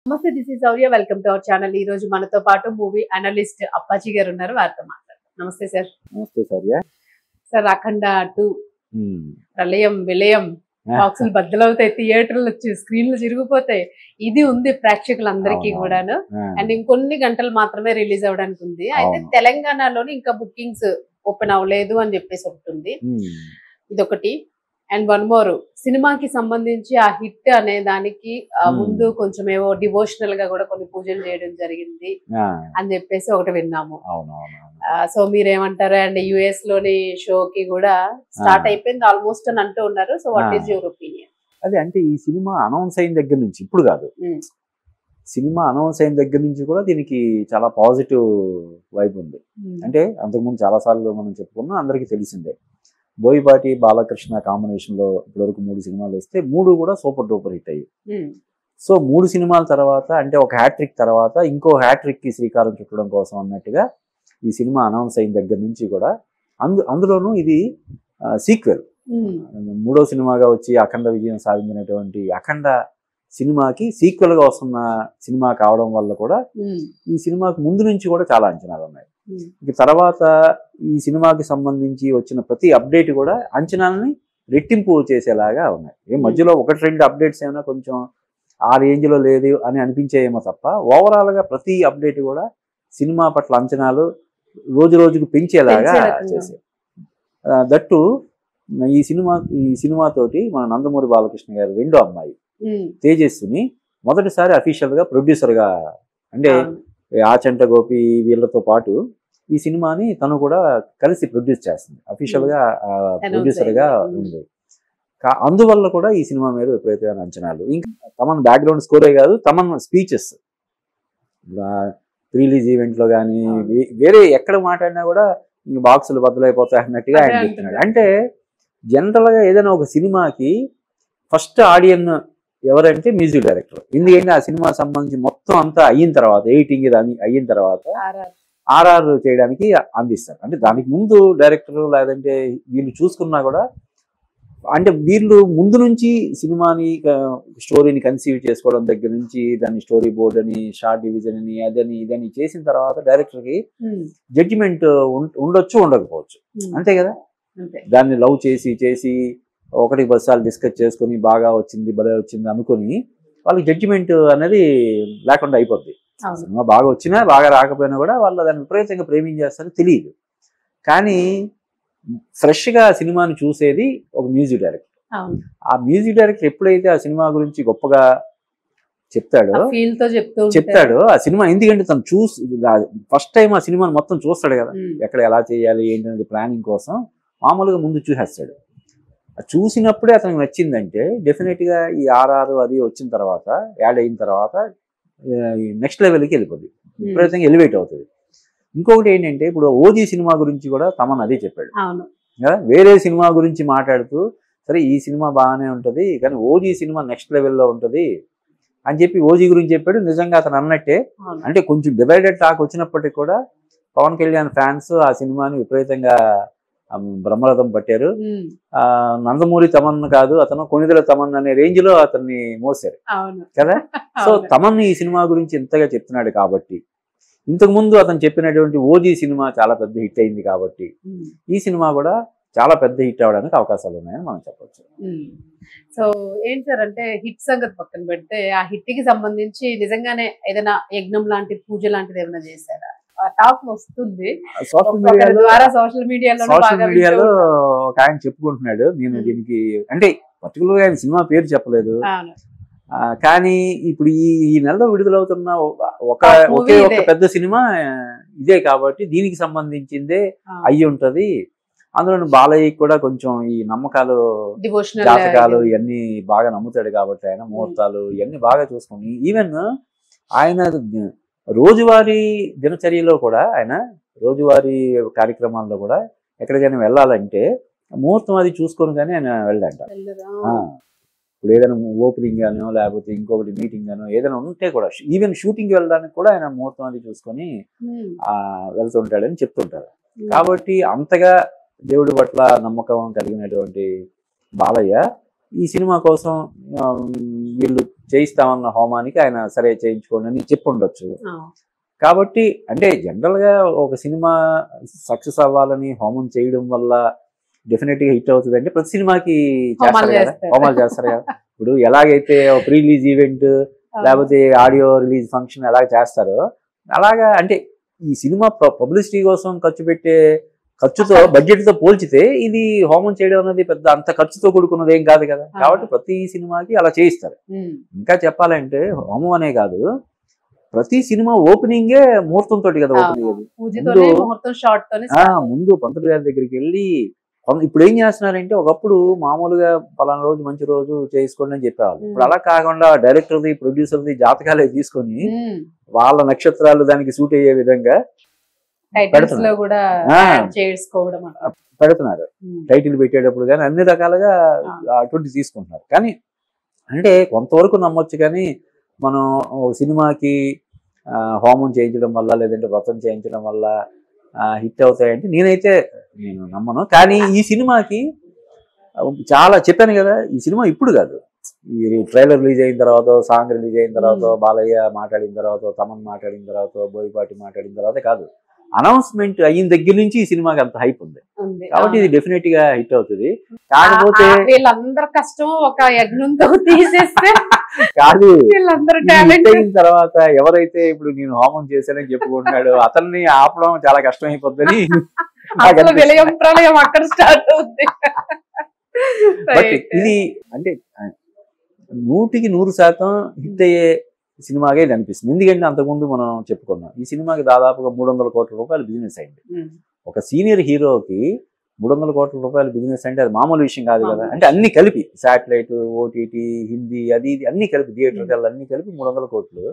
నమస్తే, this is Saurya. Welcome to our channel. ఈ రోజు మనతో పాటు మూవీ అనలిస్ట్ అప్పాజీ గారు ఉన్నారు. వారితో మాట్లాడతాం. నమస్తే సార్. నమస్తే సౌర్య. సార్, అఖండ 2 ప్రళయం విలయం బాక్సులు బద్దలవుతాయి, థియేటర్లు స్క్రీన్లు చిరిగిపోతాయి. ఇది ఉంది ప్రేక్షకులందరికీ కూడాను. అండ్ ఇంకొన్ని గంటలు మాత్రమే రిలీజ్ అవ్వడానికి ఉంది. అయితే తెలంగాణలోని ఇంకా బుకింగ్స్ ఓపెన్ అవ్వలేదు అని చెప్పేసి ఒకటి ఉంది. ఇదొకటి. అండ్ వన్ మోర్, సినిమాకి సంబంధించి ఆ హిట్ అనే దానికి ముందు కొంచెం ఏవో డివోషనల్ గా కూడా కొన్ని పూజలు చేయడం జరిగింది అని చెప్పేసి ఒకటి విన్నాము. సో మీరేమంటారు? అండ్ యుఎస్ లోని షోకి కూడా స్టార్ట్ అయిపోయింది ఆల్మోస్ట్ అని అంటూ ఉన్నారు. So what is your opinion? అదే, అంటే ఈ సినిమా అనౌన్స్ అయిన దగ్గర నుంచి, ఇప్పుడు కాదు, సినిమా అనౌన్స్ అయిన దగ్గర నుంచి కూడా దీనికి చాలా పాజిటివ్ వైబ్ ఉంది. అంటే అంతకుముందు చాలా సార్లు మనం చెప్పుకున్నాం, అందరికీ తెలిసిందే. బోయపాటి బాలకృష్ణ కాంబినేషన్ లో ఇప్పటివరకు 3 సినిమాలు వస్తే 3 కూడా సూపర్ డూపర్ హిట్ అయ్యి. సో 3 సినిమాల తర్వాత, అంటే ఒక హ్యాట్రిక్ తర్వాత ఇంకో హ్యాట్రిక్ కి శ్రీకారం చుట్టడం కోసం అన్నట్టుగా ఈ సినిమా అనౌన్స్ అయిన దగ్గర నుంచి కూడా అందులోనూ ఇది సీక్వెల్, 3వ సినిమాగా వచ్చి అఖండ విజయం సాధించినటువంటి అఖండ సినిమాకి సీక్వెల్ గా వస్తున్న సినిమా కావడం వల్ల కూడా ఈ సినిమాకి ముందు నుంచి కూడా చాలా అంచనాలు ఉన్నాయి. ఇక తర్వాత ఈ సినిమాకి సంబంధించి వచ్చిన ప్రతి అప్డేట్ కూడా అంచనాలని రెట్టింపు చేసేలాగా ఉన్నాయి. మధ్యలో 1-2 అప్డేట్స్ ఏమైనా కొంచెం ఆ రేంజ్ లో లేదు అని అనిపించేయేమో తప్ప, ఓవరాల్ గా ప్రతి అప్డేట్ కూడా సినిమా పట్ల అంచనాలు రోజు రోజుకు పెంచేలాగా చేశారు. దట్టు ఈ సినిమాతోటి మన నందమూరి బాలకృష్ణ గారు రెండో అమ్మాయి తేజస్విని మొదటిసారి అఫీషియల్ గా ప్రొడ్యూసర్ గా, అంటే ఆచంట గోపి వీళ్ళతో పాటు ఈ సినిమాని తను కూడా కలిసి ప్రొడ్యూస్ చేస్తుంది. అఫీషియల్ గా ప్రొడ్యూసర్ గా ఉంది. అందువల్ల కూడా ఈ సినిమా మీద విపరీతమైన అంచనాలు. ఇంకా తమన్ బ్యాక్గ్రౌండ్ స్కోరే కాదు, తమన్ స్పీచెస్ రిలీజ్ ఈవెంట్ లో కానీ వేరే ఎక్కడ మాట్లాడినా కూడా ఇంక బాక్సులు బద్దలైపోతాయి అన్నట్టుగా ఆయన చెప్తున్నాడు. అంటే జనరల్ గా ఏదైనా ఒక సినిమాకి ఫస్ట్ ఆడియన్ ఎవరంటే మ్యూజిక్ డైరెక్టర్. ఎందుకంటే ఆ సినిమా సంబంధించి మొత్తం అంతా అయిన తర్వాత, ఎడిటింగ్ అయిన తర్వాత ఆర్ఆర్ చేయడానికి అందిస్తారు. అంటే దానికి ముందు డైరెక్టర్ లేదంటే వీళ్ళు చూసుకున్నా కూడా, అంటే వీళ్ళు ముందు నుంచి సినిమాని స్టోరీని కన్సీవ్ చేసుకోవడం దగ్గర నుంచి దాన్ని స్టోరీ బోర్డ్ అని, షార్ట్ డివిజన్ అని, అదని ఇదని చేసిన తర్వాత డైరెక్టర్కి జడ్జిమెంట్ ఉండొచ్చు, ఉండకపోవచ్చు. అంతే కదా. దాన్ని లవ్ చేసి 1-10 సార్లు డిస్కస్ చేసుకుని బాగా వచ్చింది, భలే వచ్చింది అనుకుని వాళ్ళకి జడ్జిమెంట్ అనేది లేకుండా అయిపోద్ది. సినిమా బాగా వచ్చినా బాగా రాకపోయినా కూడా వాళ్ళు దాన్ని విపరీతంగా ప్రేమించేస్తారో తెలియదు. కానీ ఫ్రెష్ గా సినిమాని చూసేది ఒక మ్యూజిక్ డైరెక్టర్. ఆ మ్యూజిక్ డైరెక్టర్ ఎప్పుడైతే ఆ సినిమా గురించి గొప్పగా చెప్తాడు ఆ సినిమా, ఎందుకంటే తను ఫస్ట్ టైం ఆ సినిమాని మొత్తం చూస్తాడు కదా, ఎక్కడ ఎలా చేయాలి ఏంటి అనేది ప్లానింగ్ కోసం మామూలుగా ముందు చూసేస్తాడు. చూసినప్పుడే అతనికి నచ్చిందంటే డెఫినెట్ గా ఈ ఆర్ఆర్ అది వచ్చిన తర్వాత, యాడ్ అయిన తర్వాత నెక్స్ట్ లెవెల్కి వెళ్ళిపోద్ది, విపరీతంగా ఎలివేట్ అవుతుంది. ఇంకొకటి ఏంటంటే, ఇప్పుడు ఓజీ సినిమా గురించి కూడా తమన్ అదే చెప్పాడు కదా, వేరే సినిమా గురించి మాట్లాడుతూ సరే ఈ సినిమా బాగానే ఉంటుంది కానీ ఓజీ సినిమా నెక్స్ట్ లెవెల్లో ఉంటుంది అని చెప్పి ఓజీ గురించి చెప్పాడు. నిజంగా అతను అన్నట్టే, అంటే కొంచెం డివైడెడ్ టాక్ వచ్చినప్పటికీ కూడా పవన్ కళ్యాణ్ ఫ్యాన్స్ ఆ సినిమాని విపరీతంగా బ్రహ్మరథం పట్టారు. నందమూరి తమన్ కాదు, అతను కొణిదెల తమన్ అనే రేంజ్ లో అతన్ని మోసారు కదా. సో తమన్ ఈ సినిమా గురించి ఎంతగా చెప్తున్నాడు కాబట్టి, ఇంతకు ముందు అతను చెప్పినటువంటి ఓజీ సినిమా చాలా పెద్ద హిట్ అయింది కాబట్టి ఈ సినిమా కూడా చాలా పెద్ద హిట్ అవడానికి అవకాశాలు ఉన్నాయని మనం చెప్పొచ్చు. సో ఏంటి సార్, అంటే హిట్ సంగతి పక్కన పెడితే ఆ హిట్ కి సంబంధించి నిజంగానే ఏదైనా యజ్ఞం లాంటి పూజ లాంటిది ఏమైనా చేశారా? టాక్ వస్తుంది సోషల్ మీడియాలో ఒక ఆయన చెప్పుకుంటున్నాడు. నేను దీనికి అంటే పర్టికులర్ గా ఆయన సినిమా పేరు చెప్పలేదు, కానీ ఇప్పుడు ఈ నెలలో విడుదలవుతున్న ఒకే ఒక పెద్ద సినిమా ఇదే కాబట్టి దీనికి సంబంధించిందే అయ్యి ఉంటది. అందులో బాలయ్య కూడా కొంచెం ఈ నమ్మకాలు, జాతకాలు ఇవన్నీ బాగా నమ్ముతాడు కాబట్టి ఆయన ముహూర్తాలు ఇవన్నీ బాగా చూసుకుని, ఈవెన్ ఆయన రోజువారీ దినచర్యలో కూడా, ఆయన రోజువారీ కార్యక్రమాల్లో కూడా ఎక్కడికైనా వెళ్ళాలంటే ముహూర్తం అది చూసుకొని కానీ ఆయన వెళ్ళంట. ఇప్పుడు ఏదైనా ఓపెనింగ్ గానో లేకపోతే ఇంకొకటి మీటింగ్ గానో ఏదైనా ఉంటే కూడా, ఈవెన్ షూటింగ్ వెళ్ళడానికి కూడా ఆయన ముహూర్తం అది చూసుకొని వెళ్తుంటాడని చెప్తుంటారు. కాబట్టి అంతగా దేవుడి పట్ల నమ్మకం కలిగినటువంటి బాలయ్య ఈ సినిమా కోసం వీళ్ళు చేయిస్తామన్న హోమానికి ఆయన సరే చేయించుకోండి అని చెప్పి ఉండొచ్చు. కాబట్టి అంటే జనరల్ గా ఒక సినిమా సక్సెస్ అవ్వాలని హోమం చేయడం వల్ల డెఫినెట్ గా హిట్ అవుతుంది అంటే ప్రతి సినిమాకి చేస్తారు కదా, హోమాలు చేస్తారు కదా. ఇప్పుడు ఎలాగైతే ప్రీ రిలీజ్ ఈవెంట్ లేకపోతే ఆడియో రిలీజ్ ఫంక్షన్ ఎలాగ చేస్తారో అలాగా అంటే ఈ సినిమా పబ్లిసిటీ కోసం ఖర్చు పెట్టే ఖర్చుతో బడ్జెట్ తో పోల్చితే ఇది హోమం చేయడం అనేది పెద్ద అంత ఖర్చుతో కూడుకున్నది ఏం కాదు కదా. కాబట్టి ప్రతి సినిమాకి అలా చేయిస్తారు. ఇంకా చెప్పాలంటే హోమం అనే కాదు, ప్రతి సినిమా ఓపెనింగే ముహూర్తంతో కదా ఓపెనింగ్. ముందు పంతులు గారి దగ్గరికి వెళ్ళి ఇప్పుడు ఏం చేస్తున్నారంటే ఒకప్పుడు మామూలుగా పలానా రోజు మంచి రోజు చేసుకోండి అని చెప్పేవాళ్ళు. ఇప్పుడు అలా కాకుండా డైరెక్టర్ది ప్రొడ్యూసర్ది జాతకాలే తీసుకొని వాళ్ళ నక్షత్రాలు దానికి సూట్ అయ్యే విధంగా పెడుతున్నారు. టైటిల్ పెట్టేటప్పుడు కానీ అన్ని రకాలుగా అటువంటి తీసుకుంటున్నారు. కానీ అంటే కొంతవరకు నమ్మొచ్చు. కానీ మనం సినిమాకి హోమం చేయించడం వల్ల లేదంటే వ్రతం చేయించడం వల్ల హిట్ అవుతాయంటే నేను నమ్మను. కానీ ఈ సినిమాకి చాలా చెప్పాను కదా, ఈ సినిమా ఇప్పుడు కాదు, ఈ ట్రైలర్ రిలీజ్ అయిన తర్వాత, సాంగ్ రిలీజ్ అయిన తర్వాత, బాలయ్య మాట్లాడిన తర్వాత, తమన్ మాట్లాడిన తర్వాత, బోయపాటి మాట్లాడిన తర్వాత కాదు, అనౌన్స్మెంట్ అయిన దగ్గర నుంచి ఈ సినిమాకి అంత హైప్ ఉంది. కాబట్టి ఇది డెఫినెట్ గా హిట్ అవుతుంది. కాకపోతే వీళ్ళందరూ కష్టం ఒక యజ్ఞంతో తీసేస్తే కాదు, అయిన తర్వాత ఎవరైతే ఇప్పుడు నేను హోమం చేశానని చెప్పుకుంటున్నాడు అతన్ని ఆపడం చాలా కష్టం అయిపోద్దని విలయం ప్రళయం అక్కడ స్టార్ట్ అవుతుంది. బట్ ఇది అంటే 100% హిట్ అయ్యే సినిమాగా ఇది అనిపిస్తుంది. ఎందుకంటే అంతకుముందు మనం చెప్పుకున్నాం ఈ సినిమాకి దాదాపుగా 300 కోట్ల రూపాయలు బిజినెస్ అయింది. ఒక సీనియర్ హీరోకి 300 కోట్ల రూపాయల బిజినెస్ అంటే అది మామూలు విషయం కాదు కదా. అంటే అన్ని కలిపి శాటిలైట్, ఓటీటీ, హిందీ, అది ఇది అన్ని కలిపి థియేటర్ అన్ని కలిపి 300 కోట్లు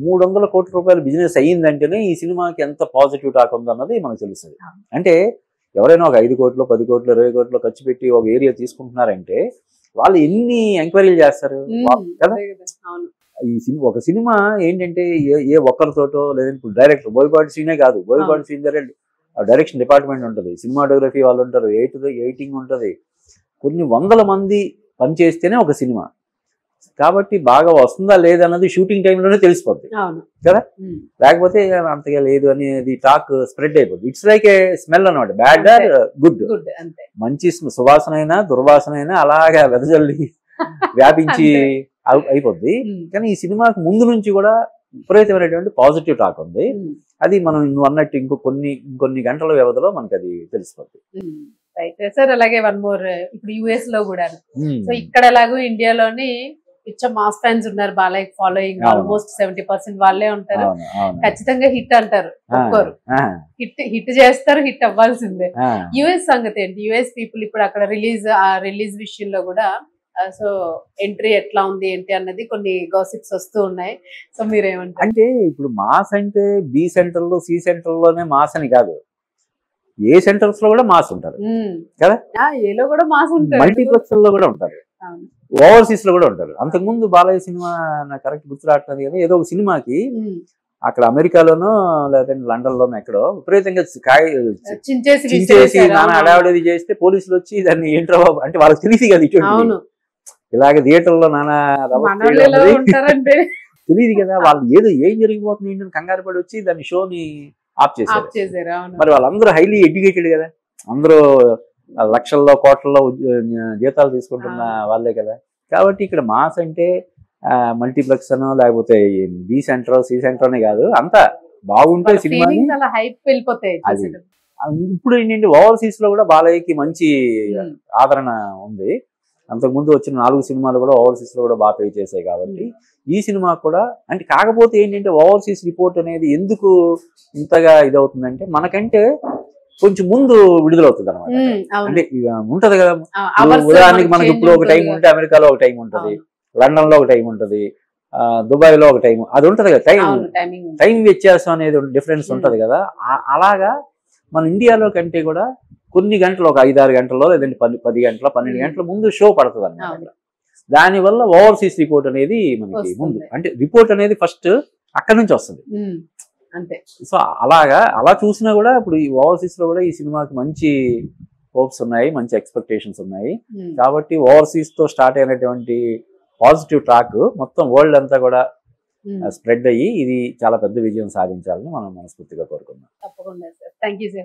300 కోట్ల రూపాయల బిజినెస్ అయ్యిందంటేనే ఈ సినిమాకి ఎంత పాజిటివ్ టాక్ ఉందన్నది మనకు తెలుస్తుంది. అంటే ఎవరైనా ఒక 5 కోట్లు 10 కోట్లు 20 కోట్లు ఖర్చు పెట్టి ఒక ఏరియా తీసుకుంటున్నారంటే వాళ్ళు ఎన్ని ఎంక్వైరీలు చేస్తారు కదా. ఒక సినిమా ఏంటంటే ఏ ఒక్కరితోటో లేదంటే ఇప్పుడు డైరెక్టర్ బోయపాటి సీనే కాదు, బోయపాటి సీన్ దగ్గర డైరెక్షన్ డిపార్ట్మెంట్ ఉంటుంది, సినిమాటోగ్రఫీ వాళ్ళు ఉంటారు, ఎడిటింగ్ ఉంటుంది, కొన్ని వందల మంది పనిచేస్తేనే ఒక సినిమా. కాబట్టి బాగా వస్తుందా లేదన్నది షూటింగ్ టైంలోనే తెలిసిపోద్ది కదా. లేకపోతే అంతగా లేదు అనేది టాక్ స్ప్రెడ్ అయిపోద్ది. ఇట్స్ లైక్ ఏ స్మెల్ అనమాట, బ్యాడ్ ఆర్ గుడ్. మంచి సువాసన అయినా దుర్వాసన అయినా అలాగా వెదజల్లి వ్యాపించి అయిపోద్ది. కానీ ఈ సినిమాకి ముందు నుంచి కూడా విపరీతమైనటువంటి పాజిటివ్ టాక్ ఉంది. అది మనం నువ్వు అన్నట్టు ఇంకొన్ని గంటల వ్యవధిలో మనకి అది తెలిసిపోద్ది. సార్ అలాగే వన్ మోర్, ఇప్పుడు యుఎస్ లో కూడా సో ఇక్కడ ఎలాగో ఇండియాలోని మాస్ ఫ్యాన్స్ ఉన్నారు, బాలయ్య ఫాలోయింగ్ ఆల్మోస్ట్ 70% వాళ్ళే ఉంటారు. ఖచ్చితంగా హిట్ అంటారు, ఒప్పుకోరు, హిట్ చేస్తారు, హిట్ అవ్వాల్సిందే. యుఎస్ సంగతి ఏంటి? యుఎస్ పీపుల్ ఇప్పుడు అక్కడ రిలీజ్ విషయంలో కూడా సో ఎంట్రీ ఎట్లా ఉంది ఏంటి అన్నది కొన్ని గాసిప్స్ వస్తూ ఉన్నాయి. సో మీరేమంటారు? అంటే ఇప్పుడు మాస్ అంటే బి సెంటర్ లో సి సెంటర్ లోనే మాస్ అని కాదు, ఏ సెంటర్స్ లో కూడా మాస్ ఉంటారు కదా. ఏలో కూడా మాస్ ఉంటారు, మల్టీప్లెక్స్ లో కూడా ఉంటారు, ఓవర్సీస్ లో కూడా ఉంటారు. అంతకుముందు బాలయ్య సినిమా నాకు కరెక్ట్ గుర్తు రావట్లేదు కదా, ఏదో ఒక సినిమాకి అక్కడ అమెరికాలోనో లేదంటే లండన్ లోనో ఎక్కడో విపరీతంగా చించేసి నాన్న అడావిడేది చేస్తే పోలీసులు వచ్చి దాన్ని ఏంట్రా బాబు అంటే వాళ్ళకి తెలియదు కదా ఇటువంటి ఇలాగే థియేటర్లో నానా తెలియదు కదా, వాళ్ళు ఏం జరిగిపోతుంది ఏంటని కంగారు పడి వచ్చి దాన్ని షోని ఆఫ్ చేశారు. మరి వాళ్ళందరూ హైలీ ఎడ్యుకేటెడ్ కదా, అందరూ లక్షల్లో కోట్లలో జీతాలు తీసుకుంటున్న వాళ్ళే కదా. కాబట్టి ఇక్కడ మాస్ అంటే మల్టీప్లెక్స్ అనో లేకపోతే బి సెంటర్ సి సెంటర్ అనే కాదు, అంతా బాగుంటే సినిమా అది. ఇప్పుడు ఏంటంటే ఓవర్సీస్ లో కూడా బాలయ్యకి మంచి ఆదరణ ఉంది. అంతకుముందు వచ్చిన 4 సినిమాలు కూడా ఓవర్సీస్ లో కూడా బాగా పే చేశాయి. కాబట్టి ఈ సినిమా కూడా అంటే కాకపోతే ఏంటంటే ఓవర్సీస్ రిపోర్ట్ అనేది ఎందుకు ఇంతగా ఇదవుతుందంటే మనకంటే కొంచెం ముందు విడుదలవుతుంది అనమాట. అంటే ఉంటది కదా, ఉదాహరణకి మనకి ఇప్పుడు ఒక టైం ఉంటే అమెరికాలో ఒక టైం ఉంటది, లండన్ లో ఒక టైం ఉంటది, దుబాయ్ లో ఒక టైం, అది ఉంటది కదా, టైం వ్యత్యాసం అనేది డిఫరెన్స్ ఉంటది కదా. అలాగా మన ఇండియాలో కంటే కూడా కొన్ని గంటలు, ఒక 5-6 గంటల్లో లేదంటే 10 గంటల 12 గంటల ముందు షో పడుతుంది అన్నమాట. దానివల్ల ఓవర్సీస్ రిపోర్ట్ అనేది మనకి ముందు, అంటే రిపోర్ట్ అనేది ఫస్ట్ అక్కడి నుంచి వస్తుంది. సో అలా చూసినా కూడా ఇప్పుడు ఈ ఓవర్సీస్ లో కూడా ఈ సినిమాకి మంచి హోప్స్ ఉన్నాయి, మంచి ఎక్స్పెక్టేషన్స్ ఉన్నాయి. కాబట్టి ఓవర్సీస్ తో స్టార్ట్ అయినటువంటి పాజిటివ్ ట్రాక్ మొత్తం వరల్డ్ అంతా కూడా స్ప్రెడ్ అయ్యి ఇది చాలా పెద్ద విజయం సాధించాలని మనం మనస్ఫూర్తిగా కోరుకుందాం. తప్పకుండా సార్. Thank you sir.